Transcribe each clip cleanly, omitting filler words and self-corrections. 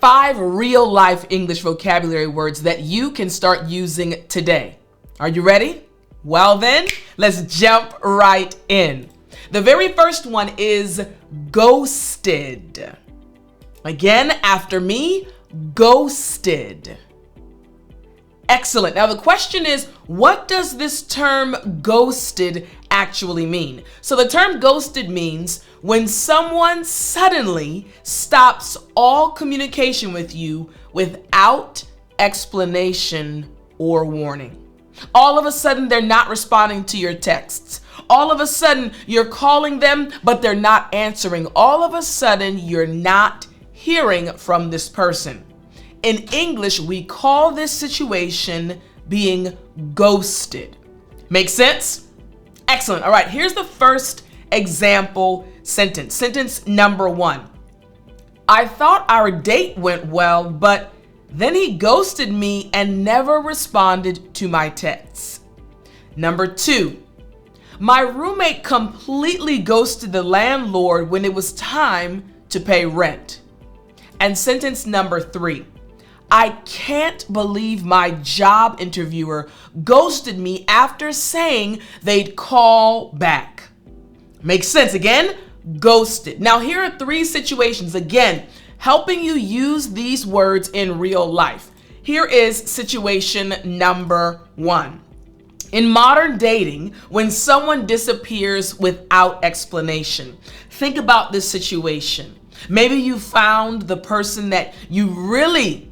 5 real life English vocabulary words that you can start using today. Are you ready? Well then, let's jump right in. The very first one is ghosted. Again, after me, ghosted. Excellent. Now the question is, what does this term ghosted actually mean? So the term ghosted means when someone suddenly stops all communication with you without explanation or warning. All of a sudden, they're not responding to your texts. All of a sudden, you're calling them, but they're not answering. All of a sudden, you're not hearing from this person. In English, we call this situation being ghosted. Make sense? Excellent. All right, here's the first example sentence. Sentence number 1. I thought our date went well, but then he ghosted me and never responded to my texts. Number 2. My roommate completely ghosted the landlord when it was time to pay rent. And sentence number 3. I can't believe my job interviewer ghosted me after saying they'd call back. Makes sense. Again, ghosted. Now here are 3 situations, again, helping you use these words in real life. Here is situation number 1. In modern dating, when someone disappears without explanation, think about this situation. Maybe you found the person that you really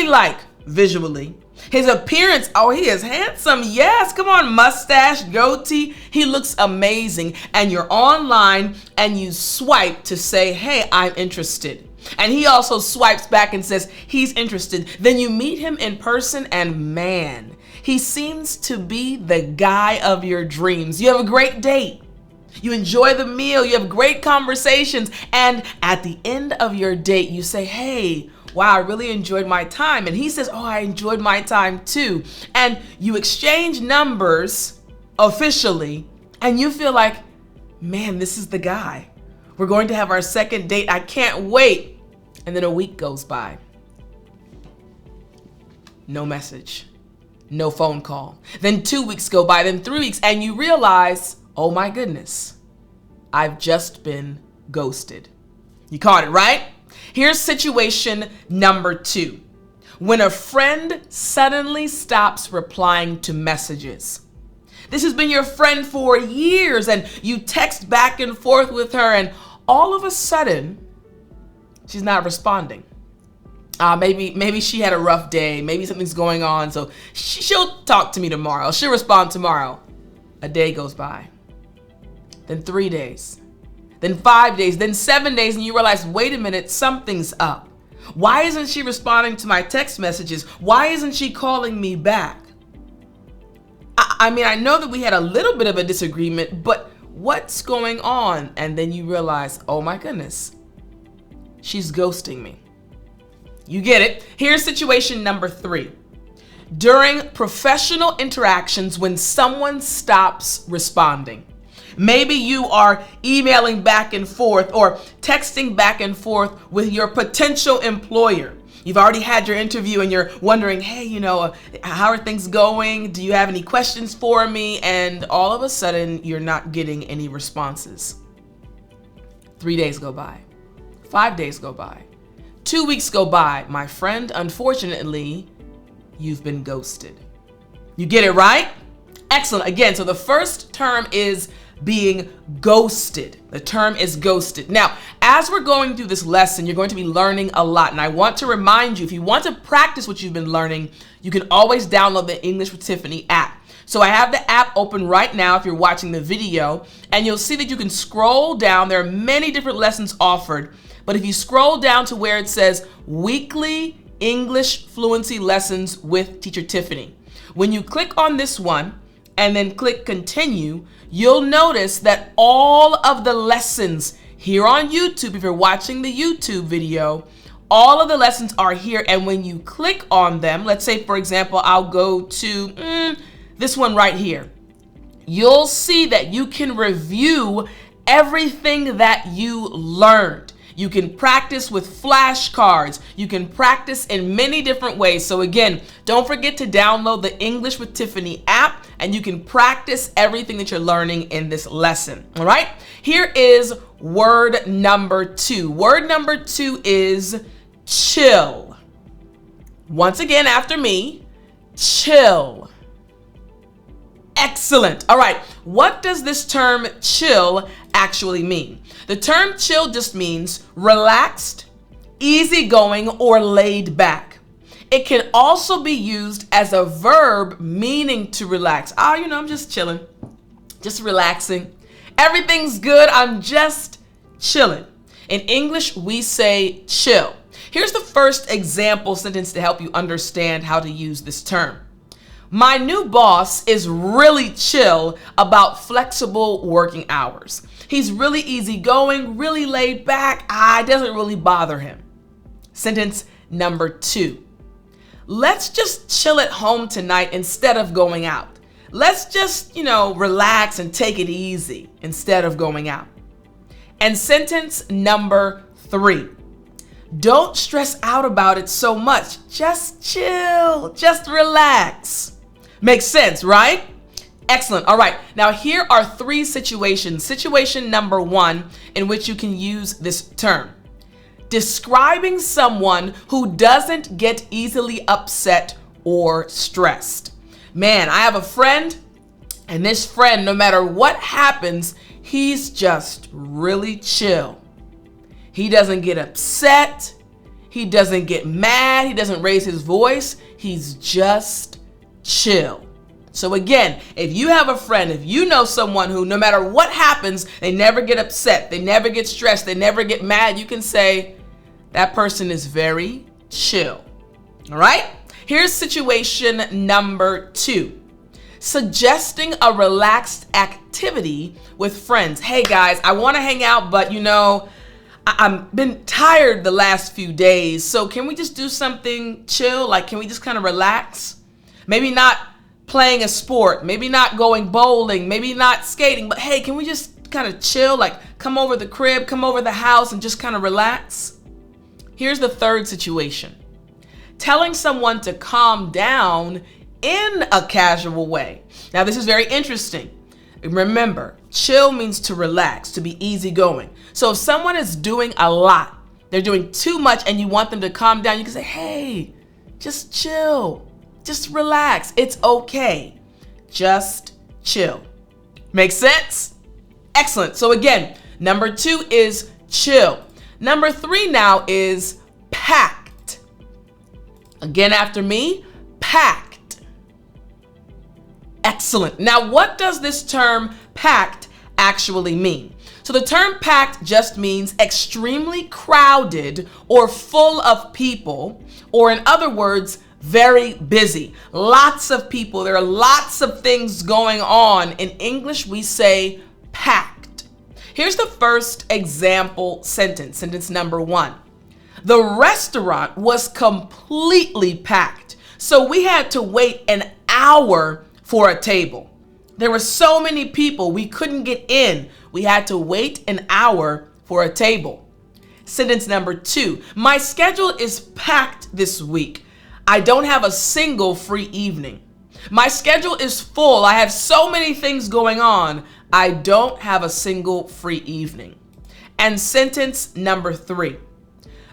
like visually. His appearance, oh, he is handsome. Yes, come on, mustache, goatee. He looks amazing. And you're online and you swipe to say, hey, I'm interested. And he also swipes back and says he's interested. Then you meet him in person and man, he seems to be the guy of your dreams. You have a great date. You enjoy the meal. You have great conversations. And at the end of your date, you say, hey, wow, I really enjoyed my time. And he says, oh, I enjoyed my time too. And you exchange numbers officially and you feel like, man, this is the guy. We're going to have our second date. I can't wait. And then a week goes by. No message, no phone call. Then 2 weeks go by, then 3 weeks, and you realize, oh my goodness, I've just been ghosted. You caught it, right? Here's situation number 2. When a friend suddenly stops replying to messages. This has been your friend for years and you text back and forth with her and all of a sudden, she's not responding. Maybe she had a rough day. Maybe something's going on. So she'll talk to me tomorrow. She'll respond tomorrow. A day goes by. Then 3 days. Then 5 days, then 7 days, and you realize, wait a minute, something's up. Why isn't she responding to my text messages? Why isn't she calling me back? I mean, I know that we had a little bit of a disagreement, but what's going on? And then you realize, oh my goodness, she's ghosting me. You get it. Here's situation number 3. During professional interactions, when someone stops responding. Maybe you are emailing back and forth or texting back and forth with your potential employer. You've already had your interview and you're wondering, hey, how are things going? Do you have any questions for me? And all of a sudden, you're not getting any responses. 3 days go by. 5 days go by. 2 weeks go by. My friend, unfortunately, you've been ghosted. You get it, right? Excellent. Again, so the first term is being ghosted. The term is ghosted. Now, as we're going through this lesson, you're going to be learning a lot. And I want to remind you, if you want to practice what you've been learning, you can always download the English with Tiffani app. So I have the app open right now if you're watching the video, and you'll see that you can scroll down. There are many different lessons offered, but if you scroll down to where it says Weekly English Fluency Lessons with Teacher Tiffani, when you click on this one and then click Continue, you'll notice that all of the lessons here on YouTube, if you're watching the YouTube video, all of the lessons are here. And when you click on them, let's say, for example, I'll go to this one right here. You'll see that you can review everything that you learned. You can practice with flashcards. You can practice in many different ways. So again, don't forget to download the English with Tiffani app, and you can practice everything that you're learning in this lesson. All right, here is word number 2. Word number 2 is chill. Once again, after me, chill. Excellent. All right, what does this term chill actually mean? The term chill just means relaxed, easygoing, or laid back. It can also be used as a verb meaning to relax. I'm just chilling, just relaxing. Everything's good, I'm just chilling. In English, we say chill. Here's the first example sentence to help you understand how to use this term. My new boss is really chill about flexible working hours. He's really easygoing, really laid back. It doesn't really bother him. Sentence number 2. Let's just chill at home tonight instead of going out. Let's just, relax and take it easy instead of going out. And sentence number 3. Don't stress out about it so much. Just chill, just relax. Makes sense, right? Excellent. All right. Now here are 3 situations. Situation number 1 in which you can use this term. Describing someone who doesn't get easily upset or stressed. Man, I have a friend, and this friend, no matter what happens, he's just really chill. He doesn't get upset. He doesn't get mad. He doesn't raise his voice. He's just chill. So again, if you have a friend, if you know someone who no matter what happens, they never get upset, they never get stressed, they never get mad, you can say that person is very chill. All right? Here's situation number 2. Suggesting a relaxed activity with friends. Hey guys, I want to hang out, but I've been tired the last few days. So can we just do something chill? Like, can we just kind of relax? Maybe not playing a sport, maybe not going bowling, maybe not skating, but hey, can we just kind of chill? Like, come over the crib, come over the house and just kind of relax? Here's the third situation. Telling someone to calm down in a casual way. Now, this is very interesting. Remember, chill means to relax, to be easygoing. So if someone is doing a lot, they're doing too much and you want them to calm down, you can say, hey, just chill. Just relax. It's okay. Just chill. Make sense? Excellent. So again, number 2 is chill. Number 3 now is packed. Again, after me, packed. Excellent. Now, what does this term packed actually mean? So the term packed just means extremely crowded or full of people, or in other words, very busy. Lots of people. There are lots of things going on. In English, we say packed. Here's the first example sentence. Sentence number 1. The restaurant was completely packed, so we had to wait an hour for a table. There were so many people, we couldn't get in. We had to wait an hour for a table. Sentence number 2. My schedule is packed this week. I don't have a single free evening. My schedule is full. I have so many things going on. I don't have a single free evening. And sentence number 3.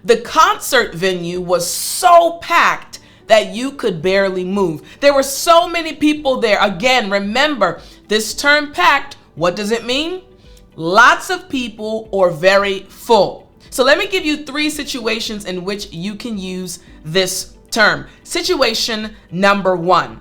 The concert venue was so packed that you could barely move. There were so many people there. Again, remember, this term packed, what does it mean? Lots of people or very full. So let me give you 3 situations in which you can use this term. Situation number 1,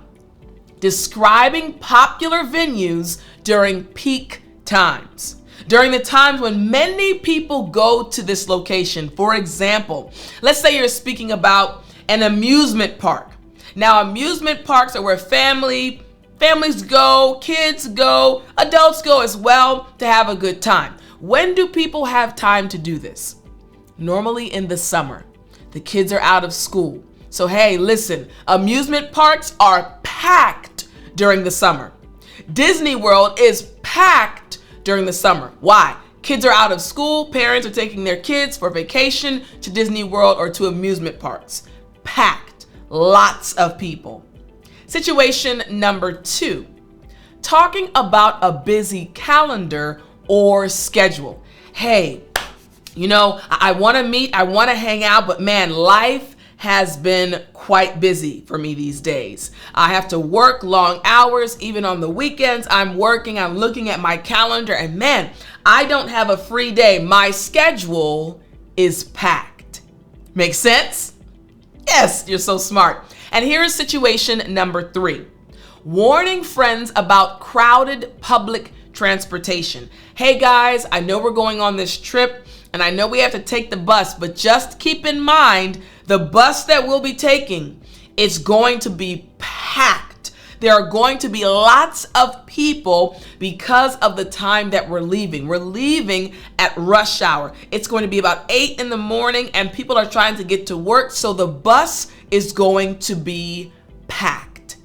describing popular venues during peak times. During the times when many people go to this location. For example, let's say you're speaking about an amusement park. Now, amusement parks are where families go, kids go, adults go as well to have a good time. When do people have time to do this? Normally in the summer. The kids are out of school. So hey, listen, amusement parks are packed during the summer. Disney World is packed during the summer. Why? Kids are out of school. Parents are taking their kids for vacation to Disney World or to amusement parks. Packed. Lots of people. Situation number 2. Talking about a busy calendar or schedule. Hey, I want to meet, I want to hang out, but man, life has been quite busy for me these days. I have to work long hours, even on the weekends. I'm working, I'm looking at my calendar, and man, I don't have a free day. My schedule is packed. Make sense? Yes, you're so smart. And here is situation number 3. Warning friends about crowded public transportation. Hey guys, I know we're going on this trip and I know we have to take the bus, but just keep in mind the bus that we'll be taking, it's going to be packed. There are going to be lots of people because of the time that we're leaving. We're leaving at rush hour. It's going to be about 8 in the morning and people are trying to get to work, so the bus is going to be packed.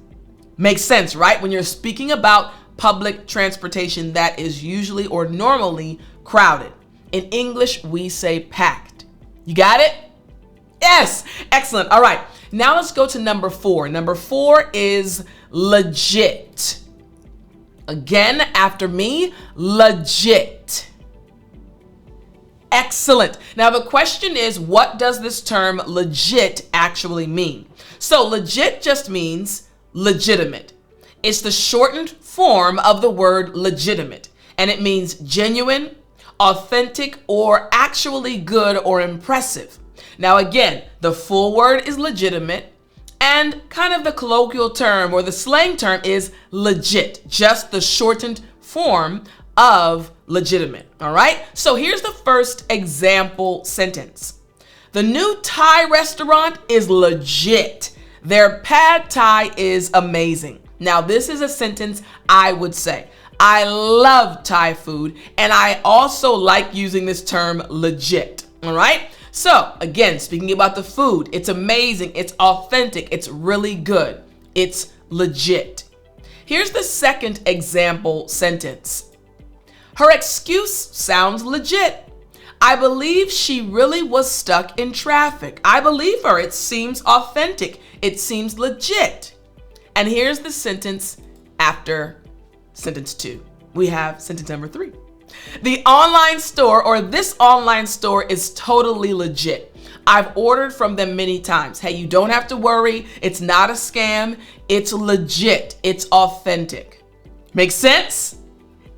Makes sense, right? When you're speaking about public transportation that is usually or normally crowded. In English, we say packed. You got it? Yes, excellent. All right, now let's go to number 4. Number 4 is legit. Again, after me, legit. Excellent. Now the question is, what does this term legit actually mean? So legit just means legitimate. It's the shortened form of the word legitimate, and it means genuine, authentic, or actually good or impressive. Now again, the full word is legitimate, and kind of the colloquial term or the slang term is legit, just the shortened form of legitimate. All right, so here's the first example sentence. The new Thai restaurant is legit. Their pad Thai is amazing. Now, this is a sentence I would say. I love Thai food, and I also like using this term legit. All right. So again, speaking about the food, it's amazing. It's authentic. It's really good. It's legit. Here's the second example sentence. Her excuse sounds legit. I believe she really was stuck in traffic. I believe her. It seems authentic. It seems legit. And here's the sentence after sentence 2. We have sentence number 3. The online store or this online store is totally legit. I've ordered from them many times. Hey, you don't have to worry. It's not a scam. It's legit. It's authentic. Make sense?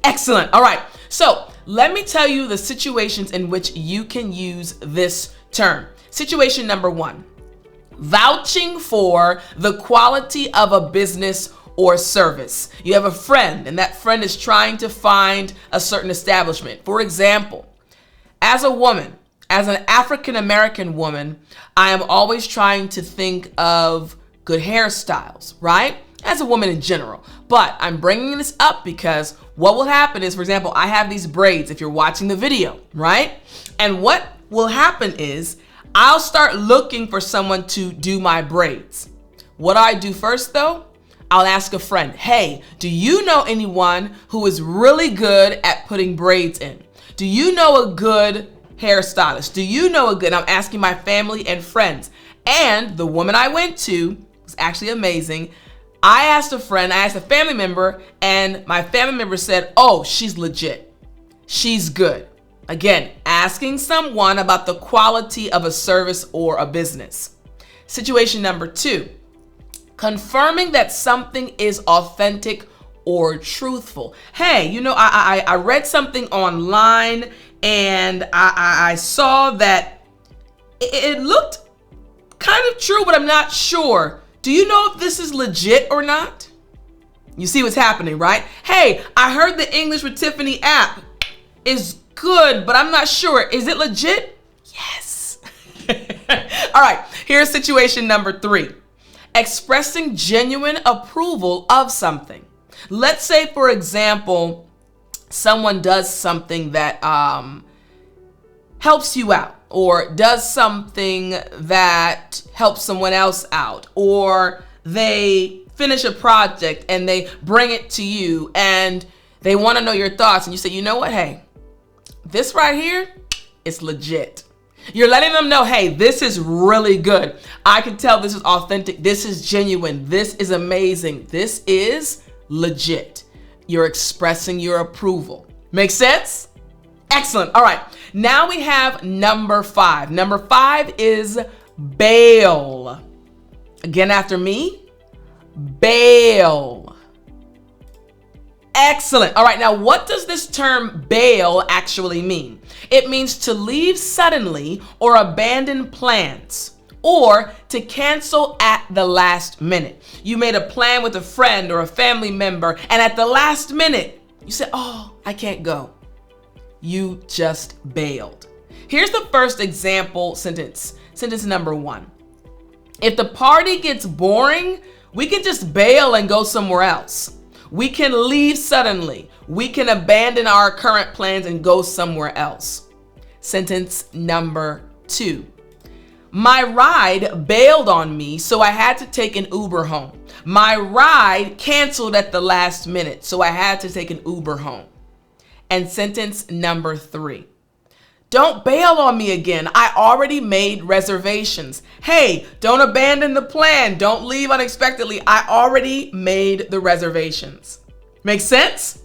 Excellent. All right. So let me tell you the situations in which you can use this term. Situation number 1, vouching for the quality of a business or service. You have a friend and that friend is trying to find a certain establishment. For example, as a woman, as an African American woman, I am always trying to think of good hairstyles, right? As a woman in general. But I'm bringing this up because what will happen is, for example, I have these braids if you're watching the video, right? And what will happen is I'll start looking for someone to do my braids. What do I do first though? I'll ask a friend, hey, do you know anyone who is really good at putting braids in? Do you know a good hairstylist? Do you know a good, I'm asking my family and friends. And the woman I went to was actually amazing. I asked a friend, I asked a family member, and my family member said, oh, she's legit. She's good. Again, asking someone about the quality of a service or a business. Situation number 2, confirming that something is authentic or truthful. Hey, you know, I read something online and I saw that it looked kind of true, but I'm not sure. Do you know if this is legit or not? You see what's happening, right? Hey, I heard the English with Tiffani app is good, but I'm not sure. Is it legit? Yes. All right, here's situation number 3. Expressing genuine approval of something. Let's say, for example, someone does something that helps you out, or does something that helps someone else out, or they finish a project and they bring it to you and they want to know your thoughts, and you say, you know what, hey, this right here is legit. You're letting them know, hey, this is really good. I can tell this is authentic. This is genuine. This is amazing. This is legit. You're expressing your approval. Make sense? Excellent. All right. Now we have number 5. Number 5 is bail. Again, after me, bail. Excellent. All right. Now, what does this term bail actually mean? It means to leave suddenly or abandon plans, or to cancel at the last minute. You made a plan with a friend or a family member, and at the last minute, you said, oh, I can't go. You just bailed. Here's the first example sentence. Sentence number 1. If the party gets boring, we can just bail and go somewhere else. We can leave suddenly. We can abandon our current plans and go somewhere else. Sentence number 2. My ride bailed on me, so I had to take an Uber home. My ride canceled at the last minute, so I had to take an Uber home. And sentence number 3. Don't bail on me again. I already made reservations. Hey, don't abandon the plan. Don't leave unexpectedly. I already made the reservations. Make sense?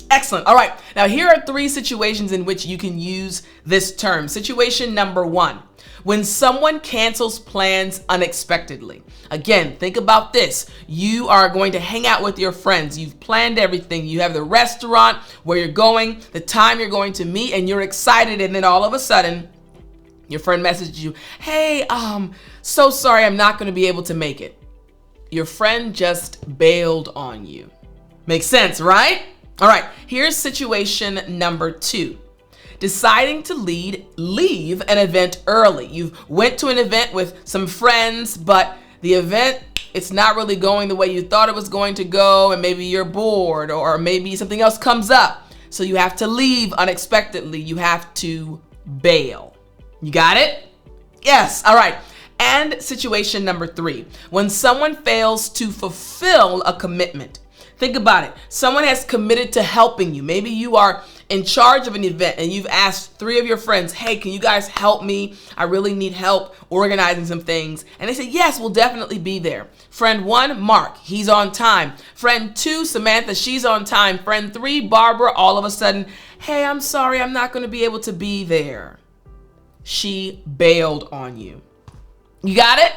Excellent. All right. Now, here are 3 situations in which you can use this term. Situation number 1. When someone cancels plans unexpectedly. Again, think about this. You are going to hang out with your friends. You've planned everything. You have the restaurant, where you're going, the time you're going to meet, and you're excited. And then all of a sudden, your friend messages you, hey, so sorry, I'm not going to be able to make it. Your friend just bailed on you. Makes sense, right? All right, here's situation number 2. Deciding to leave an event early. You went to an event with some friends, but the event, it's not really going the way you thought it was going to go, and maybe you're bored, or maybe something else comes up. So you have to leave unexpectedly. You have to bail. You got it? Yes. All right. And situation number 3. When someone fails to fulfill a commitment. Think about it. Someone has committed to helping you. Maybe you are in charge of an event and you've asked 3 of your friends, hey, can you guys help me? I really need help organizing some things. And they say, yes, we'll definitely be there. Friend 1, Mark, he's on time. Friend 2, Samantha, she's on time. Friend 3, Barbara, all of a sudden, hey, I'm sorry, I'm not going to be able to be there. She bailed on you. You got it?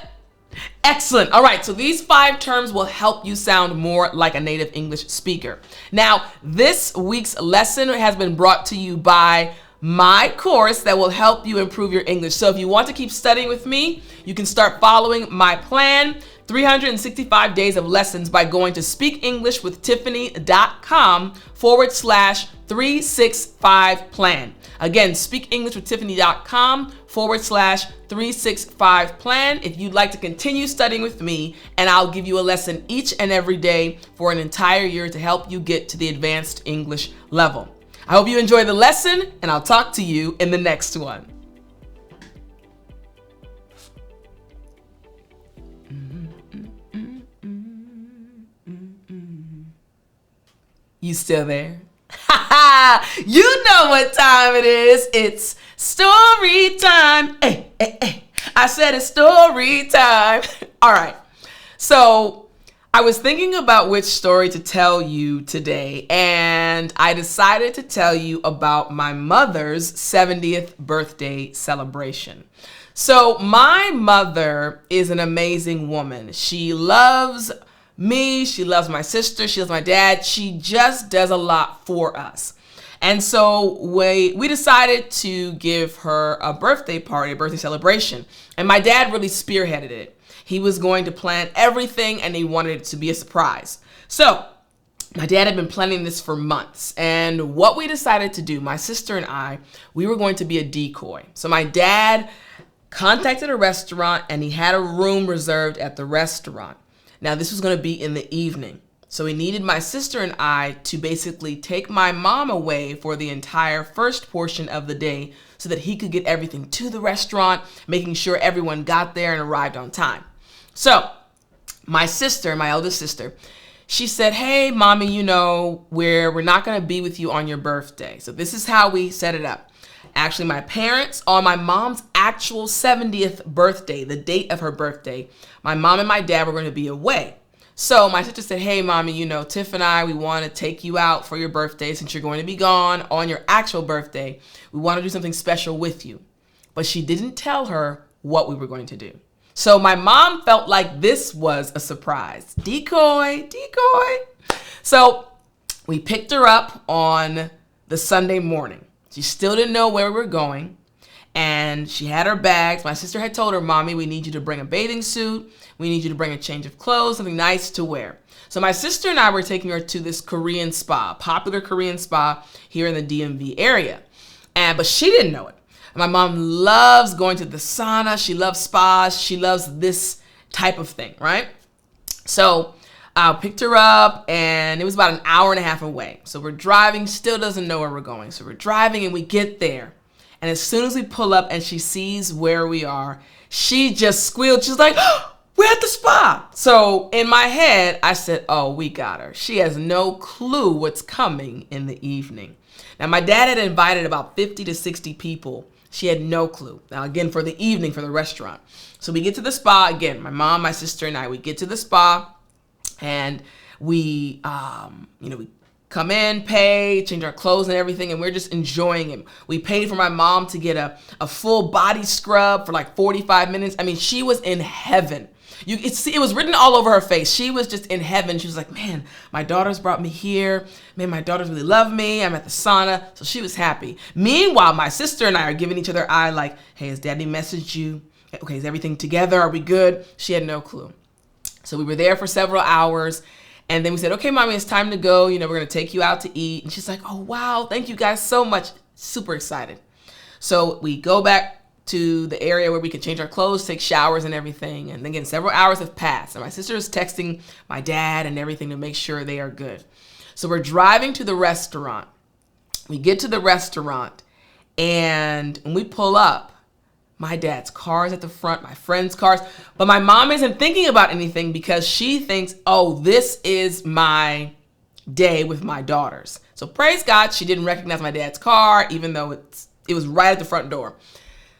Excellent. All right, so these 5 terms will help you sound more like a native English speaker. Now, this week's lesson has been brought to you by my course that will help you improve your English. So if you want to keep studying with me, you can start following my plan, 365 days of lessons, by going to speakenglishwithtiffany.com/365plan. Again, speakenglishwithtiffany.com/365plan if you'd like to continue studying with me, and I'll give you a lesson each and every day for an entire year to help you get to the advanced English level. I hope you enjoy the lesson, and I'll talk to you in the next one. You still there? You know what time it is. It's story time. Hey, hey, hey. I said it's story time. All right. So I was thinking about which story to tell you today, and I decided to tell you about my mother's 70th birthday celebration. So my mother is an amazing woman. She loves me, she loves my sister, she loves my dad. She just does a lot for us. And so we decided to give her a birthday party, a birthday celebration. And my dad really spearheaded it. He was going to plan everything, and he wanted it to be a surprise. So my dad had been planning this for months. And what we decided to do, my sister and I, we were going to be a decoy. So my dad contacted a restaurant, and he had a room reserved at the restaurant. Now, this was going to be in the evening. So he needed my sister and I to basically take my mom away for the entire first portion of the day so that he could get everything to the restaurant, making sure everyone got there and arrived on time. So my sister, my eldest sister, she said, hey, mommy, we're not going to be with you on your birthday. So this is how we set it up. Actually, my parents, on my mom's actual 70th birthday, the date of her birthday, my mom and my dad were going to be away. So my sister said, hey, mommy, you know, Tiff and I, we want to take you out for your birthday since you're going to be gone on your actual birthday. We want to do something special with you. But she didn't tell her what we were going to do. So my mom felt like this was a surprise. Decoy. So we picked her up on the Sunday morning. She still didn't know where we were going. And she had her bags. My sister had told her, mommy, we need you to bring a bathing suit. We need you to bring a change of clothes, something nice to wear. So my sister and I were taking her to this Korean spa, popular Korean spa here in the DMV area. But she didn't know it. My mom loves going to the sauna. She loves spas. She loves this type of thing, right? So I picked her up, and it was about an hour and a half away. So we're driving, still doesn't know where we're going. So we're driving, and we get there. And as soon as we pull up and she sees where we are, she just squealed. She's like, oh, we're at the spa. So in my head, I said, oh, we got her. She has no clue what's coming in the evening. Now, my dad had invited about 50 to 60 people. She had no clue. Now, again, for the evening, for the restaurant. So we get to the spa. Again, my mom, my sister, and I, we get to the spa. And we come in, pay, change our clothes and everything, and we're just enjoying it. We paid for my mom to get a full body scrub for like 45 minutes. I mean, she was in heaven. It was written all over her face. She was just in heaven. She was like, man, my daughters brought me here. Man, my daughters really love me. I'm at the sauna. So she was happy. Meanwhile, my sister and I are giving each other eye like, hey, has daddy messaged you? Okay, is everything together? Are we good? She had no clue. So we were there for several hours. And then we said, okay, mommy, it's time to go. You know, we're going to take you out to eat. And she's like, oh, wow, thank you guys so much. Super excited. So we go back to the area where we can change our clothes, take showers and everything. And again, several hours have passed. And my sister is texting my dad and everything to make sure they are good. So we're driving to the restaurant. We get to the restaurant. And when we pull up, my dad's car is at the front, my friend's cars. But my mom isn't thinking about anything because she thinks, oh, this is my day with my daughters. So praise God, she didn't recognize my dad's car, even though it was right at the front door.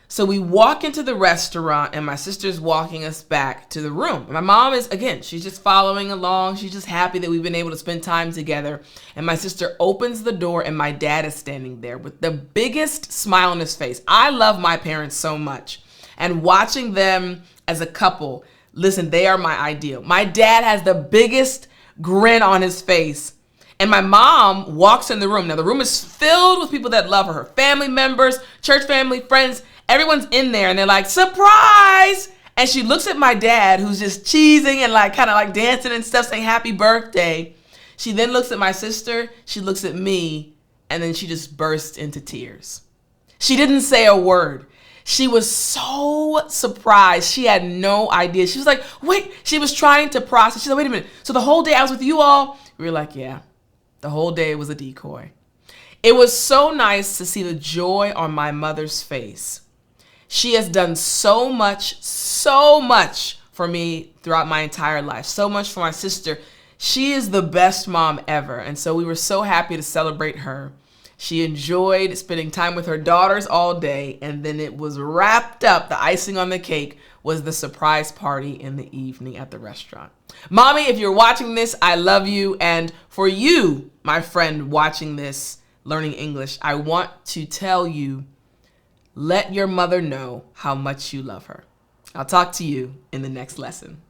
So we walk into the restaurant, and my sister's walking us back to the room. My mom is, again, she's just following along. She's just happy that we've been able to spend time together. And my sister opens the door, and my dad is standing there with the biggest smile on his face. I love my parents so much. And watching them as a couple, listen, they are my ideal. My dad has the biggest grin on his face. And my mom walks in the room. Now, the room is filled with people that love her family members, church family, friends. Everyone's in there, and they're like, surprise! And she looks at my dad, who's just cheesing and like kind of like dancing and stuff, saying happy birthday. She then looks at my sister, she looks at me, and then she just burst into tears. She didn't say a word. She was so surprised. She had no idea. She was like, wait, she was trying to process. She said, wait a minute. So the whole day I was with you all? We were like, yeah, the whole day was a decoy. It was so nice to see the joy on my mother's face. She has done so much for me throughout my entire life. So much for my sister. She is the best mom ever. And so we were so happy to celebrate her. She enjoyed spending time with her daughters all day. And then it was wrapped up. The icing on the cake was the surprise party in the evening at the restaurant. Mommy, if you're watching this, I love you. And for you, my friend watching this, learning English, I want to tell you, let your mother know how much you love her. I'll talk to you in the next lesson.